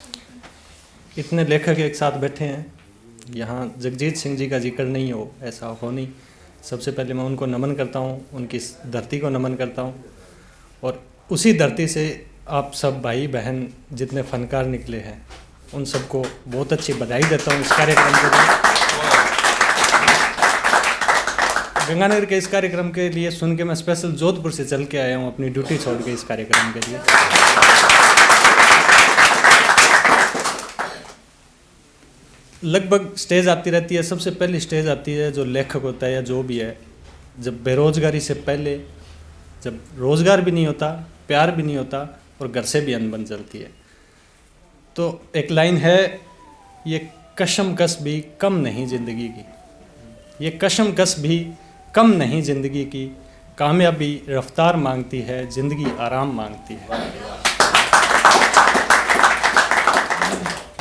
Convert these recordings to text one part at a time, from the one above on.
इतने लेखक एक साथ बैठे हैं, यहाँ जगजीत सिंह जी का जिक्र नहीं हो, ऐसा हो नहीं। सबसे पहले मैं उनको नमन करता हूँ, उनकी धरती को नमन करता हूँ, और उसी धरती से आप सब भाई बहन जितने फनकार निकले हैं उन सबको बहुत अच्छी बधाई देता हूँ इस कार्यक्रम के लिए। गंगानगर के इस कार्यक्रम के लिए सुन के मैं स्पेशल जोधपुर से चल के आया हूँ अपनी ड्यूटी छोड़ के इस कार्यक्रम के लिए। लगभग स्टेज आती रहती है, सबसे पहली स्टेज आती है जो लेखक होता है या जो भी है, जब बेरोजगारी से पहले, जब रोज़गार भी नहीं होता, प्यार भी नहीं होता और घर से भी अनबन चलती है। तो एक लाइन है, ये कशमकश भी कम नहीं ज़िंदगी की, ये कशमकश भी कम नहीं ज़िंदगी की, कामयाबी रफ्तार मांगती है, ज़िंदगी आराम मांगती है।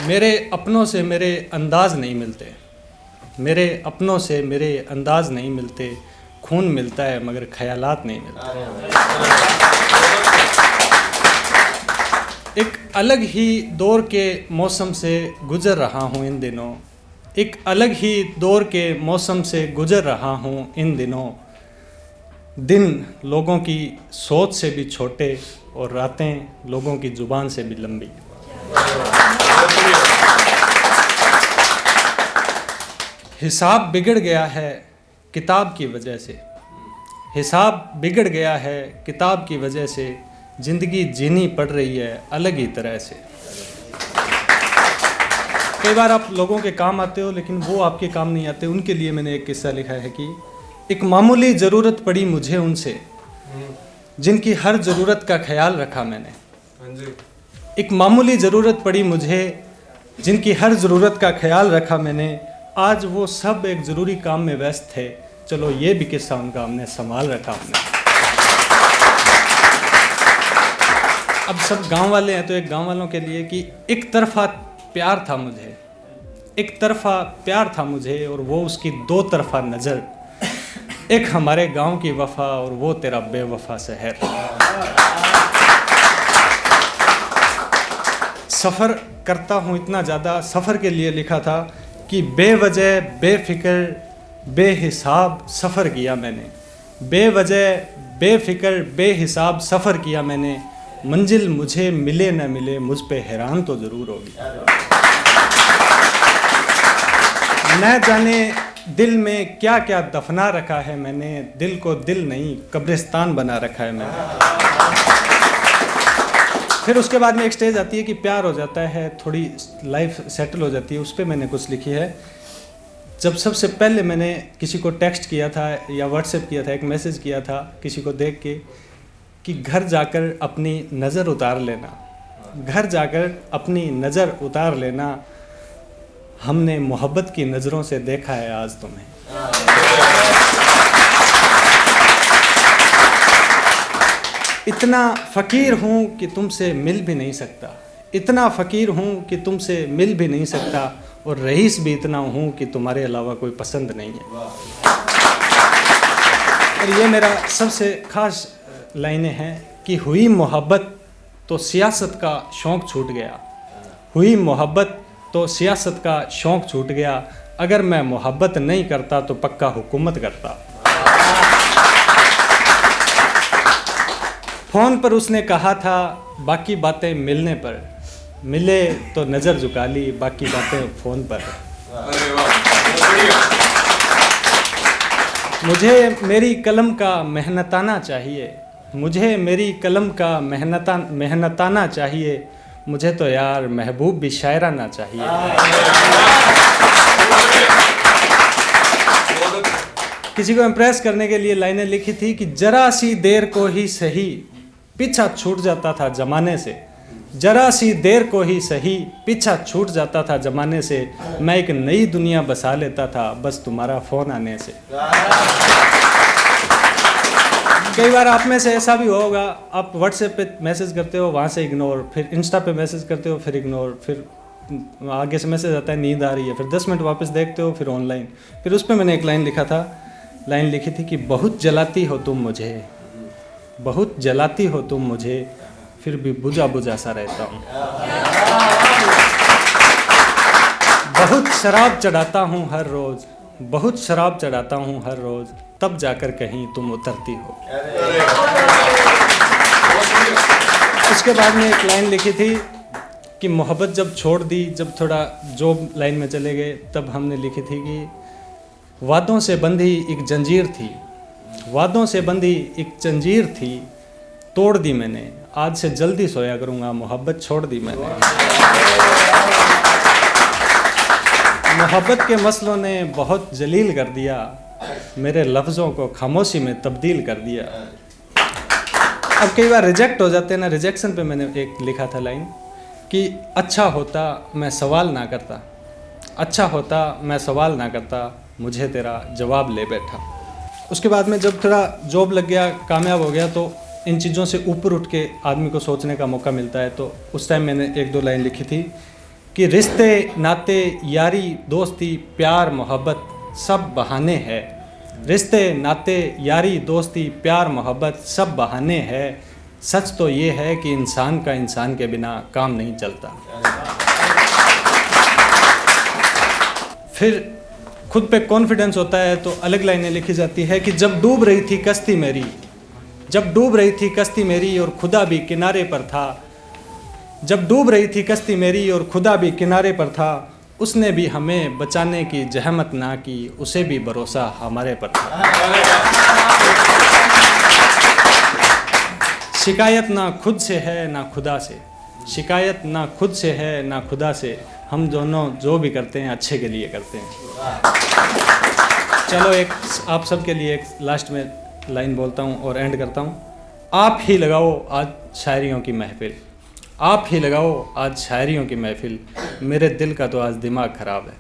मेरे अपनों से मेरे अंदाज नहीं मिलते, मेरे अपनों से मेरे अंदाज नहीं मिलते, खून मिलता है मगर ख़यालात नहीं मिलते। एक अलग ही दौर के मौसम से गुज़र रहा हूँ इन दिनों, एक अलग ही दौर के मौसम से गुज़र रहा हूँ इन दिनों। दिन लोगों की सोच से भी छोटे और रातें लोगों की ज़ुबान से भी लंबी। हिसाब बिगड़ गया है किताब की वजह से, हिसाब बिगड़ गया है किताब की वजह से, ज़िंदगी जीनी पड़ रही है अलग ही तरह से। कई बार आप लोगों के काम आते हो लेकिन वो आपके काम नहीं आते। उनके लिए मैंने एक किस्सा लिखा है कि एक मामूली ज़रूरत पड़ी मुझे उनसे, जिनकी हर ज़रूरत का ख्याल रखा मैंने। एक मामूली ज़रूरत पड़ी मुझे, जिनकी हर ज़रूरत का ख्याल रखा मैंने। आज वो सब एक ज़रूरी काम में व्यस्त थे, चलो ये भी किस्सा उनका हमने संभाल रखा हमने। अब सब गांव वाले हैं तो एक गांव वालों के लिए कि एक तरफा प्यार था मुझे, एक तरफा प्यार था मुझे और वो उसकी दो तरफा नज़र, एक हमारे गांव की वफा और वो तेरा बेवफा शहर। सफ़र करता हूँ इतना ज़्यादा, सफ़र के लिए लिखा था कि बेवजह बेफिक्र बेहिसाब सफ़र किया मैंने, बेवजह बेफिक्र बेहिसाब सफ़र किया मैंने। मंजिल मुझे मिले न मिले मुझ पे हैरान तो ज़रूर होगी। न जाने दिल में क्या क्या दफना रखा है मैंने, दिल को दिल नहीं कब्रिस्तान बना रखा है मैंने। फिर उसके बाद में एक स्टेज आती है कि प्यार हो जाता है, थोड़ी लाइफ सेटल हो जाती है, उस पर मैंने कुछ लिखी है। जब सबसे पहले मैंने किसी को टेक्स्ट किया था या व्हाट्सएप किया था, एक मैसेज किया था किसी को देख के कि घर जाकर अपनी नज़र उतार लेना, घर जाकर अपनी नज़र उतार लेना, हमने मोहब्बत की नज़रों से देखा है आज तुम्हें। इतना फ़कीर हूँ कि तुमसे मिल भी नहीं सकता, इतना फ़कीर हूँ कि तुमसे मिल भी नहीं सकता, और रईस भी इतना हूँ कि तुम्हारे अलावा कोई पसंद नहीं है। और ये मेरा सबसे ख़ास लाइनें हैं कि हुई मोहब्बत तो सियासत का शौक़ छूट गया, हुई मोहब्बत तो सियासत का शौक़ छूट गया, अगर मैं मोहब्बत नहीं करता तो पक्का हुकूमत करता। फ़ोन पर उसने कहा था बाकी बातें मिलने पर, मिले तो नज़र झुका ली, बाकी बातें फ़ोन पर। मुझे मेरी कलम का मेहनताना चाहिए, मुझे मेरी कलम का मेहनताना चाहिए, मुझे तो यार महबूब भी शायराना चाहिए। किसी को इम्प्रेस करने के लिए लाइनें लिखी थी कि जरा सी देर को ही सही पीछा छूट जाता था ज़माने से, जरा सी देर को ही सही पीछा छूट जाता था ज़माने से, मैं एक नई दुनिया बसा लेता था बस तुम्हारा फ़ोन आने से। कई बार आप में से ऐसा भी होगा, आप व्हाट्सएप पे मैसेज करते हो, वहाँ से इग्नोर, फिर इंस्टा पे मैसेज करते हो, फिर इग्नोर, फिर आगे से मैसेज आता है नींद आ रही है, फिर 10 मिनट वापस देखते हो, फिर ऑनलाइन। फिर उस पर मैंने एक लाइन लिखा था, लाइन लिखी थी कि बहुत जलाती हो तुम मुझे, बहुत जलाती हो तुम मुझे, फिर भी बुझा बुझा सा रहता हूँ। बहुत शराब चढ़ाता हूँ हर रोज़, बहुत शराब चढ़ाता हूँ हर रोज़, तब जाकर कहीं तुम उतरती हो। उसके बाद में एक लाइन लिखी थी कि मोहब्बत जब छोड़ दी, जब थोड़ा जॉब लाइन में चले गए, तब हमने लिखी थी कि वादों से बंधी एक जंजीर थी, वादों से बंधी एक जंजीर थी, तोड़ दी मैंने, आज से जल्दी सोया करूँगा, मोहब्बत छोड़ दी मैंने। मोहब्बत के मसलों ने बहुत जलील कर दिया, मेरे लफ्ज़ों को खामोशी में तब्दील कर दिया। अब कई बार रिजेक्ट हो जाते हैं ना, रिजेक्शन पे मैंने एक लिखा था लाइन कि अच्छा होता मैं सवाल ना करता, अच्छा होता मैं सवाल ना करता, मुझे तेरा जवाब ले बैठा। उसके बाद में जब थोड़ा जॉब लग गया, कामयाब हो गया, तो इन चीज़ों से ऊपर उठ के आदमी को सोचने का मौका मिलता है। तो उस टाइम मैंने एक दो लाइन लिखी थी कि रिश्ते नाते यारी दोस्ती प्यार मोहब्बत सब बहाने हैं, रिश्ते नाते यारी दोस्ती प्यार मोहब्बत सब बहाने हैं, सच तो ये है कि इंसान का इंसान के बिना काम नहीं चलता। फिर खुद पे कॉन्फिडेंस होता है तो अलग लाइनें लिखी जाती है कि जब डूब रही थी कश्ती मेरी, जब डूब रही थी कश्ती मेरी और खुदा भी किनारे पर था, जब डूब रही थी कश्ती मेरी और खुदा भी किनारे पर था, उसने भी हमें बचाने की जहमत ना की, उसे भी भरोसा हमारे पर था। शिकायत ना खुद से है ना खुदा से, शिकायत ना खुद से है ना खुदा से, हम दोनों जो भी करते हैं अच्छे के लिए करते हैं। चलो एक आप सबके लिए एक लास्ट में लाइन बोलता हूँ और एंड करता हूँ। आप ही लगाओ आज शायरियों की महफिल, आप ही लगाओ आज शायरियों की महफिल, मेरे दिल का तो आज दिमाग ख़राब है।